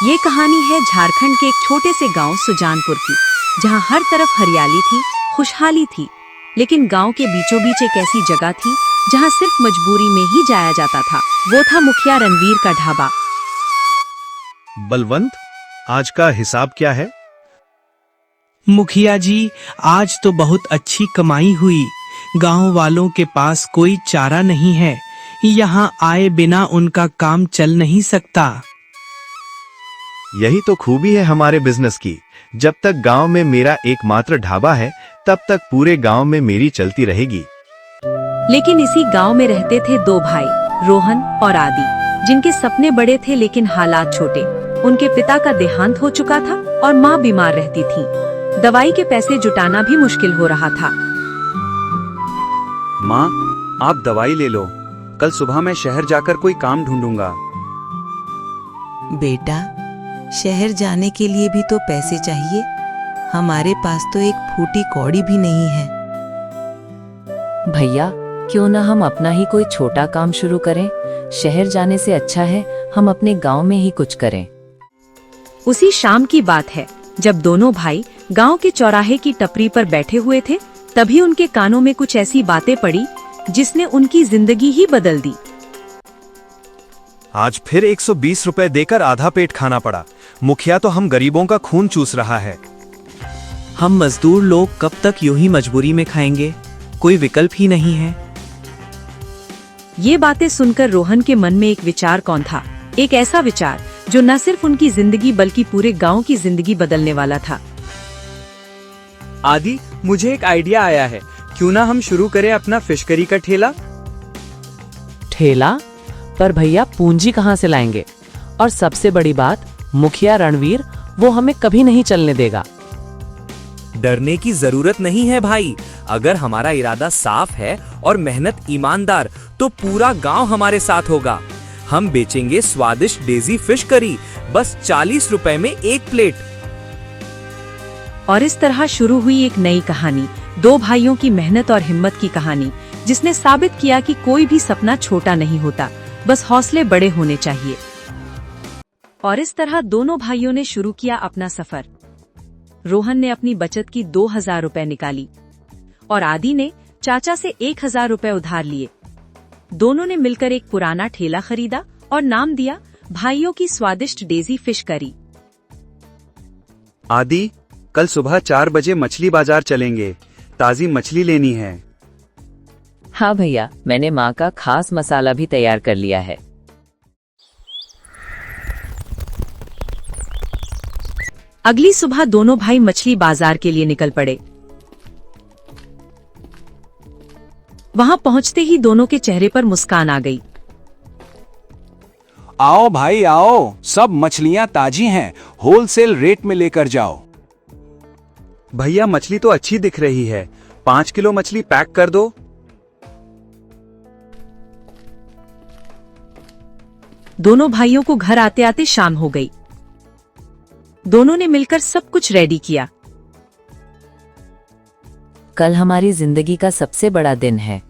ये कहानी है झारखंड के एक छोटे से गांव सुजानपुर की, जहां हर तरफ हरियाली थी, खुशहाली थी। लेकिन गांव के बीचों बीच एक ऐसी जगह थी जहां सिर्फ मजबूरी में ही जाया जाता था। वो था मुखिया रणवीर का ढाबा। बलवंत, आज का हिसाब क्या है? मुखिया जी, आज तो बहुत अच्छी कमाई हुई। गांव वालों के पास कोई चारा नहीं है। यहाँ आए बिना उनका काम चल नहीं सकता। यही तो खूबी है हमारे बिजनेस की। जब तक गांव में मेरा एकमात्र ढाबा है, तब तक पूरे गांव में मेरी चलती रहेगी। लेकिन इसी गांव में रहते थे दो भाई, रोहन और आदि, जिनके सपने बड़े थे लेकिन हालात छोटे। उनके पिता का देहांत हो चुका था और माँ बीमार रहती थी। दवाई के पैसे जुटाना भी मुश्किल हो रहा था। माँ, आप दवाई ले लो। कल सुबह मैं शहर जाकर कोई काम ढूंढूंगा। बेटा, शहर जाने के लिए भी तो पैसे चाहिए। हमारे पास तो एक फूटी कौड़ी भी नहीं है। भैया, क्यों ना हम अपना ही कोई छोटा काम शुरू करें। शहर जाने से अच्छा है हम अपने गांव में ही कुछ करें। उसी शाम की बात है, जब दोनों भाई गांव के चौराहे की टपरी पर बैठे हुए थे, तभी उनके कानों में कुछ ऐसी बातें पड़ी जिसने उनकी जिंदगी ही बदल दी। आज फिर 120 रुपए देकर आधा पेट खाना पड़ा। मुखिया तो हम गरीबों का खून चूस रहा है। हम मजदूर लोग कब तक यूं ही मजबूरी में खाएंगे? कोई विकल्प ही नहीं है। ये बातें सुनकर रोहन के मन में एक विचार कौन था, एक ऐसा विचार जो न सिर्फ उनकी जिंदगी बल्कि पूरे गांव की जिंदगी बदलने वाला था। आदि, मुझे एक आइडिया आया है। क्यों ना हम शुरू करें अपना फिश करी का ठेला? ठेला? पर भैया, पूंजी कहाँ से लाएंगे? और सबसे बड़ी बात, मुखिया रणवीर, वो हमें कभी नहीं चलने देगा। डरने की जरूरत नहीं है भाई। अगर हमारा इरादा साफ है और मेहनत ईमानदार, तो पूरा गांव हमारे साथ होगा। हम बेचेंगे स्वादिष्ट डेजी फिश करी, बस 40 रुपए में एक प्लेट। और इस तरह शुरू हुई एक नई कहानी, दो भाइयों की मेहनत और हिम्मत की कहानी, जिसने साबित किया कि कोई भी सपना छोटा नहीं होता, बस हौसले बड़े होने चाहिए। और इस तरह दोनों भाइयों ने शुरू किया अपना सफर। रोहन ने अपनी बचत की 2000 रुपए निकाली और आदि ने चाचा से 1000 रुपए उधार लिए। दोनों ने मिलकर एक पुराना ठेला खरीदा और नाम दिया भाइयों की स्वादिष्ट डेजी फिश करी। आदि, कल सुबह 4 बजे मछली बाजार चलेंगे। ताजी मछली लेनी है। हाँ भैया, मैंने माँ का खास मसाला भी तैयार कर लिया है। अगली सुबह दोनों भाई मछली बाजार के लिए निकल पड़े। वहां पहुंचते ही दोनों के चेहरे पर मुस्कान आ गई। आओ भाई आओ, सब मछलियां ताजी हैं, होलसेल रेट में लेकर जाओ। भैया, मछली तो अच्छी दिख रही है। 5 किलो मछली पैक कर दो। दोनों भाइयों को घर आते आते शाम हो गई। दोनों ने मिलकर सब कुछ रेडी किया। कल हमारी जिंदगी का सबसे बड़ा दिन है।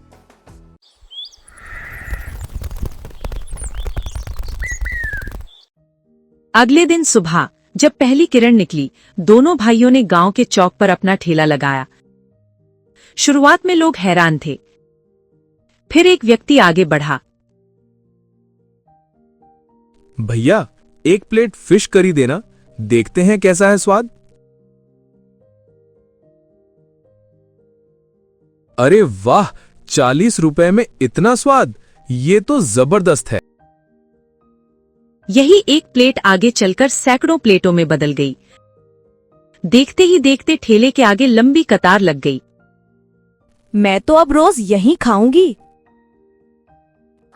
अगले दिन सुबह जब पहली किरण निकली, दोनों भाइयों ने गांव के चौक पर अपना ठेला लगाया। शुरुआत में लोग हैरान थे। फिर एक व्यक्ति आगे बढ़ा। भैया, एक प्लेट फिश करी देना, देखते हैं कैसा है स्वाद। अरे वाह, 40 रुपए में इतना स्वाद, ये तो जबरदस्त है। यही एक प्लेट आगे चलकर सैकड़ों प्लेटों में बदल गई। देखते ही देखते ठेले के आगे लंबी कतार लग गई। मैं तो अब रोज यहीं खाऊंगी।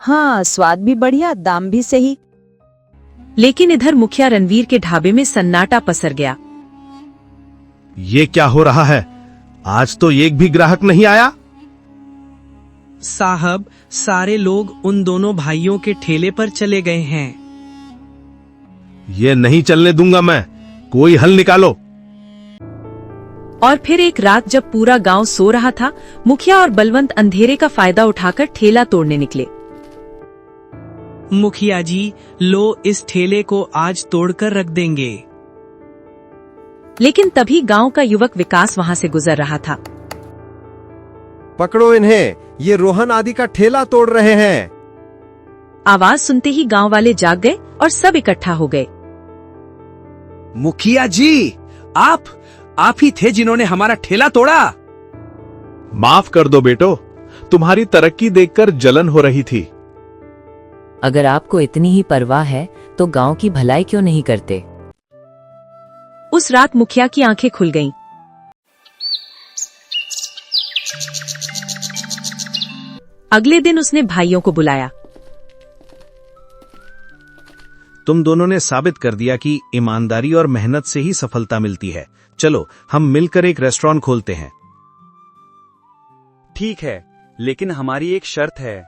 हाँ, स्वाद भी बढ़िया, दाम भी सही। लेकिन इधर मुखिया रणवीर के ढाबे में सन्नाटा पसर गया। ये क्या हो रहा है? आज तो एक भी ग्राहक नहीं आया। साहब, सारे लोग उन दोनों भाइयों के ठेले पर चले गए हैं। ये नहीं चलने दूंगा मैं। कोई हल निकालो। और फिर एक रात जब पूरा गांव सो रहा था, मुखिया और बलवंत अंधेरे का फायदा उठाकर ठेला तोड़ने निकले। मुखिया जी, लो इस ठेले को आज तोड़कर रख देंगे। लेकिन तभी गांव का युवक विकास वहां से गुजर रहा था। पकड़ो इन्हें, ये रोहन आदि का ठेला तोड़ रहे हैं। आवाज सुनते ही गांव वाले जाग गए और सब इकट्ठा हो गए। मुखिया जी, आप ही थे जिन्होंने हमारा ठेला तोड़ा। माफ कर दो बेटो, तुम्हारी तरक्की देखकर जलन हो रही थी। अगर आपको इतनी ही परवाह है तो गांव की भलाई क्यों नहीं करते। उस रात मुखिया की आंखें खुल गईं। अगले दिन उसने भाइयों को बुलाया। तुम दोनों ने साबित कर दिया कि ईमानदारी और मेहनत से ही सफलता मिलती है। चलो हम मिलकर एक रेस्टोरेंट खोलते हैं। ठीक है, लेकिन हमारी एक शर्त है।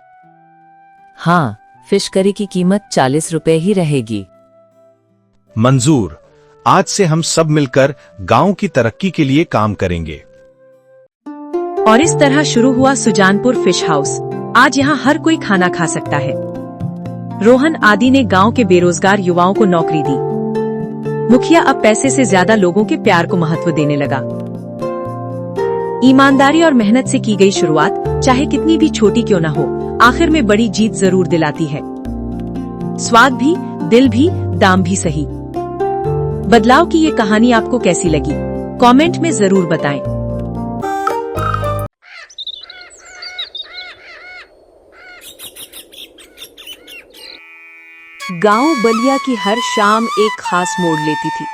हाँ, फिश करी की कीमत 40 रुपए ही रहेगी। मंजूर। आज से हम सब मिलकर गांव की तरक्की के लिए काम करेंगे। और इस तरह शुरू हुआ सुजानपुर फिश हाउस। आज यहाँ हर कोई खाना खा सकता है। रोहन आदि ने गांव के बेरोजगार युवाओं को नौकरी दी। मुखिया अब पैसे से ज्यादा लोगों के प्यार को महत्व देने लगा। ईमानदारी और मेहनत से की गई शुरुआत, चाहे कितनी भी छोटी क्यों न हो, आखिर में बड़ी जीत जरूर दिलाती है। स्वाद भी, दिल भी, दाम भी सही। बदलाव की ये कहानी आपको कैसी लगी? कमेंट में जरूर बताएं। गांव बलिया की हर शाम एक खास मोड़ लेती थी।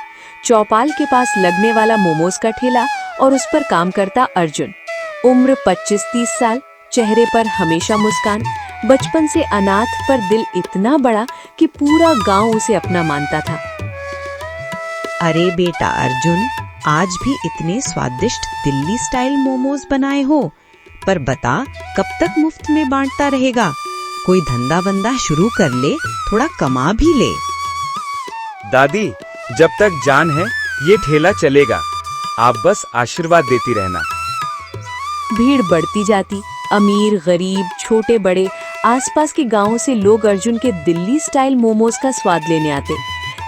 चौपाल के पास लगने वाला मोमोज का ठेला और उस पर काम करता अर्जुन। उम्र 25-30 साल, चेहरे पर हमेशा मुस्कान। बचपन से अनाथ पर दिल इतना बड़ा कि पूरा गांव उसे अपना मानता था। अरे बेटा अर्जुन, आज भी इतने स्वादिष्ट दिल्ली स्टाइल मोमोज बनाए हो, पर बता कब तक मुफ्त में बांटता रहेगा? कोई धंधा बंदा शुरू कर ले, थोड़ा कमा भी ले। दादी, जब तक जान है ये ठेला चलेगा। आप बस आशीर्वाद देती रहना। भीड़ बढ़ती जाती। अमीर, गरीब, छोटे बड़े, आसपास के गांवों से लोग अर्जुन के दिल्ली स्टाइल मोमोज का स्वाद लेने आते।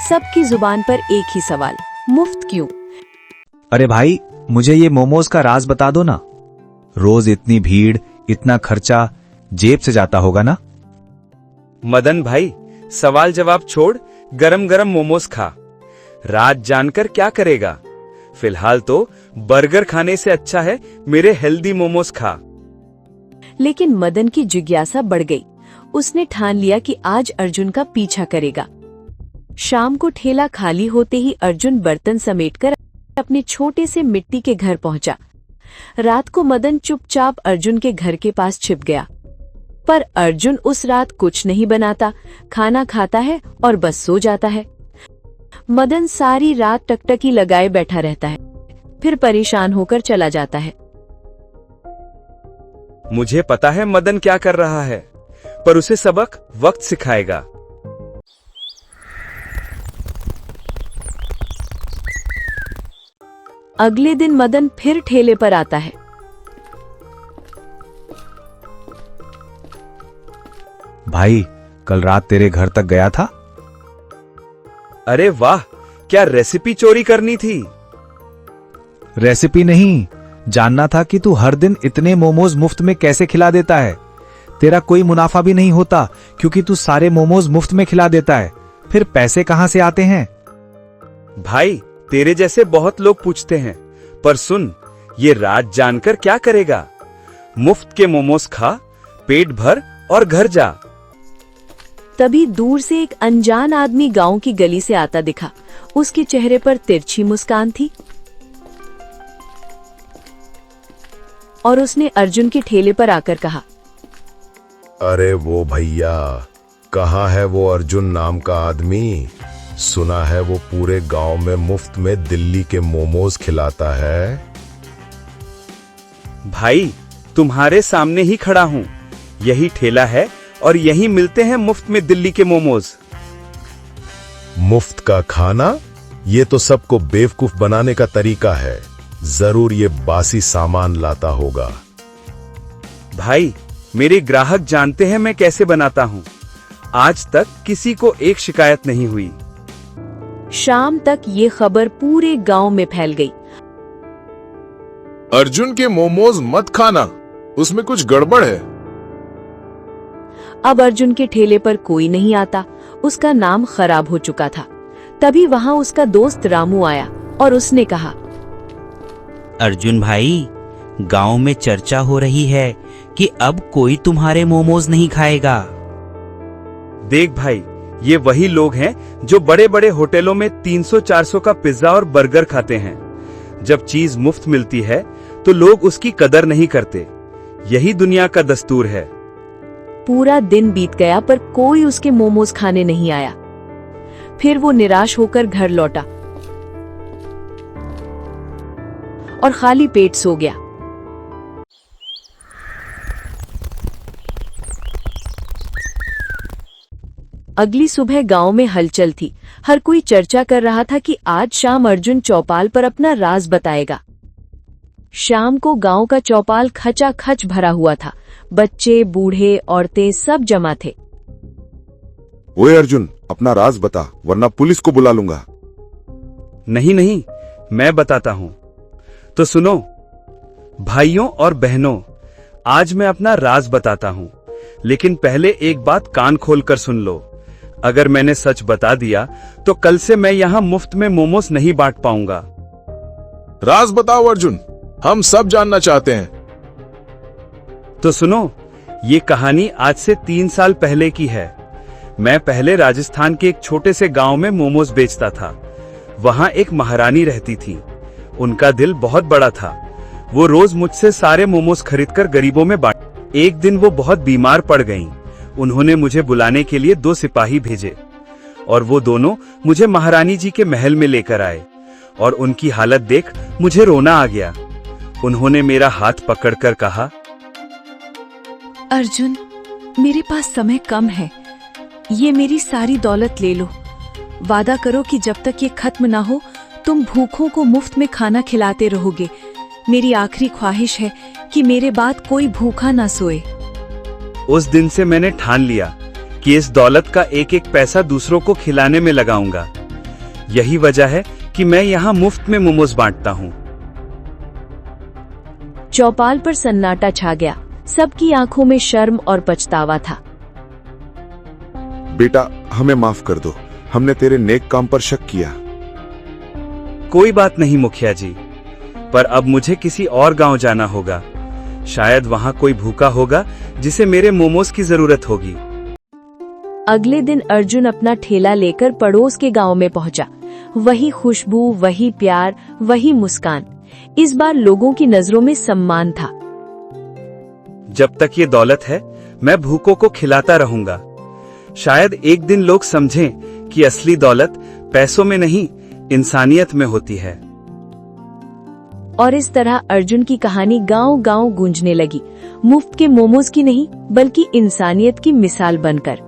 सबकी जुबान पर एक ही सवाल, मुफ्त क्यों? अरे भाई, मुझे ये मोमोज का राज बता दो ना। रोज इतनी भीड़, इतना खर्चा जेब से जाता होगा ना? मदन भाई, सवाल जवाब छोड़, गरम गरम मोमोज खा। राज जानकर क्या करेगा? फिलहाल तो बर्गर खाने से अच्छा है मेरे हेल्दी मोमोज खा। लेकिन मदन की जिज्ञासा बढ़ गई। उसने ठान लिया कि आज अर्जुन का पीछा करेगा। शाम को ठेला खाली होते ही अर्जुन बर्तन समेटकर अपने छोटे से मिट्टी के घर पहुंचा। रात को मदन चुपचाप अर्जुन के घर के पास छिप गया। पर अर्जुन उस रात कुछ नहीं बनाता, खाना खाता है और बस सो जाता है। मदन सारी रात टकटकी लगाए बैठा रहता है, फिर परेशान होकर चला जाता है। मुझे पता है मदन क्या कर रहा है, पर उसे सबक वक्त सिखाएगा। अगले दिन मदन फिर ठेले पर आता है। भाई, कल रात तेरे घर तक गया था। अरे वाह, क्या रेसिपी चोरी करनी थी? रेसिपी नहीं, जानना था कि तू हर दिन इतने मोमोज मुफ्त में कैसे खिला देता है। तेरा कोई मुनाफा भी नहीं होता क्योंकि तू सारे मोमोज मुफ्त में खिला देता है। फिर पैसे कहां से आते हैं? भाई, तेरे जैसे बहुत लोग पूछते हैं, पर सुन, ये राज जानकर क्या करेगा? मुफ्त के मोमोज खा, पेट भर और घर जा। तभी दूर से एक अनजान आदमी गांव की गली से आता दिखा। उसके चेहरे पर तिरछी मुस्कान थी और उसने अर्जुन के ठेले पर आकर कहा, अरे वो भैया, कहाँ है वो अर्जुन नाम का आदमी? सुना है वो पूरे गांव में मुफ्त में दिल्ली के मोमोज खिलाता है। भाई, तुम्हारे सामने ही खड़ा हूँ। यही ठेला है और यही मिलते हैं मुफ्त में दिल्ली के मोमोज। मुफ्त का खाना? ये तो सबको बेवकूफ बनाने का तरीका है। जरूर ये बासी सामान लाता होगा। भाई, मेरे ग्राहक जानते हैं मैं कैसे बनाता हूँ। आज तक किसी को एक शिकायत नहीं हुई। शाम तक ये खबर पूरे गांव में फैल गई। अर्जुन के मोमोज मत खाना, उसमें कुछ गड़बड़ है। अब अर्जुन के ठेले पर कोई नहीं आता, उसका नाम खराब हो चुका था। तभी वहां उसका दोस्त रामू आया और उसने कहा, अर्जुन भाई, गांव में चर्चा हो रही है कि अब कोई तुम्हारे मोमोज नहीं खाएगा। देख भाई, ये वही लोग हैं जो बड़े बड़े होटलों में 300-400 का पिज्जा और बर्गर खाते हैं। जब चीज मुफ्त मिलती है तो लोग उसकी कदर नहीं करते। यही दुनिया का दस्तूर है। पूरा दिन बीत गया पर कोई उसके मोमोज खाने नहीं आया। फिर वो निराश होकर घर लौटा और खाली पेट सो गया। अगली सुबह गांव में हलचल थी। हर कोई चर्चा कर रहा था कि आज शाम अर्जुन चौपाल पर अपना राज बताएगा। शाम को गांव का चौपाल खचाखच भरा हुआ था। बच्चे, बूढ़े, औरतें सब जमा थे। ओए अर्जुन, अपना राज बता, वरना पुलिस को बुला लूंगा। नहीं नहीं, मैं बताता हूं। तो सुनो भाइयों और बहनों, आज मैं अपना राज बताता हूं, लेकिन पहले एक बात कान खोलकर सुन लो। अगर मैंने सच बता दिया तो कल से मैं यहाँ मुफ्त में मोमोज नहीं बांट पाऊंगा। राज बताओ अर्जुन, हम सब जानना चाहते हैं। तो सुनो, ये कहानी आज से 3 साल पहले की है। मैं पहले राजस्थान के एक छोटे से गांव में मोमोज बेचता था। वहां एक महारानी रहती थी। उनका दिल बहुत बड़ा था। वो रोज मुझसे सारे मोमोज खरीदकर गरीबों में बांट। एक दिन वो बहुत बीमार पड़ गईं। उन्होंने मुझे बुलाने के लिए 2 सिपाही भेजे और वो दोनों मुझे महारानी जी के महल में लेकर आए और उनकी हालत देख मुझे रोना आ गया। उन्होंने मेरा हाथ पकड़कर कहा, अर्जुन, मेरे पास समय कम है, ये मेरी सारी दौलत ले लो। वादा करो कि जब तक ये खत्म ना हो तुम भूखों को मुफ्त में खाना खिलाते रहोगे। मेरी आखिरी ख्वाहिश है कि मेरे बाद कोई भूखा ना सोए। उस दिन से मैंने ठान लिया कि इस दौलत का एक एक पैसा दूसरों को खिलाने में लगाऊंगा। यही वजह है कि मैं यहाँ मुफ्त में मोमोज बांटता हूँ। चौपाल पर सन्नाटा छा गया। सबकी आंखों में शर्म और पछतावा था। बेटा, हमें माफ कर दो, हमने तेरे नेक काम पर शक किया। कोई बात नहीं मुखिया जी, पर अब मुझे किसी और गांव जाना होगा। शायद वहां कोई भूखा होगा जिसे मेरे मोमोज की जरूरत होगी। अगले दिन अर्जुन अपना ठेला लेकर पड़ोस के गांव में पहुंचा। वही खुशबू, वही प्यार, वही मुस्कान। इस बार लोगों की नजरों में सम्मान था। जब तक ये दौलत है, मैं भूखों को खिलाता रहूंगा। शायद एक दिन लोग समझें कि असली दौलत पैसों में नहीं, इंसानियत में होती है। और इस तरह अर्जुन की कहानी गांव-गांव गूंजने लगी। मुफ्त के मोमोज की नहीं, बल्कि इंसानियत की मिसाल बनकर।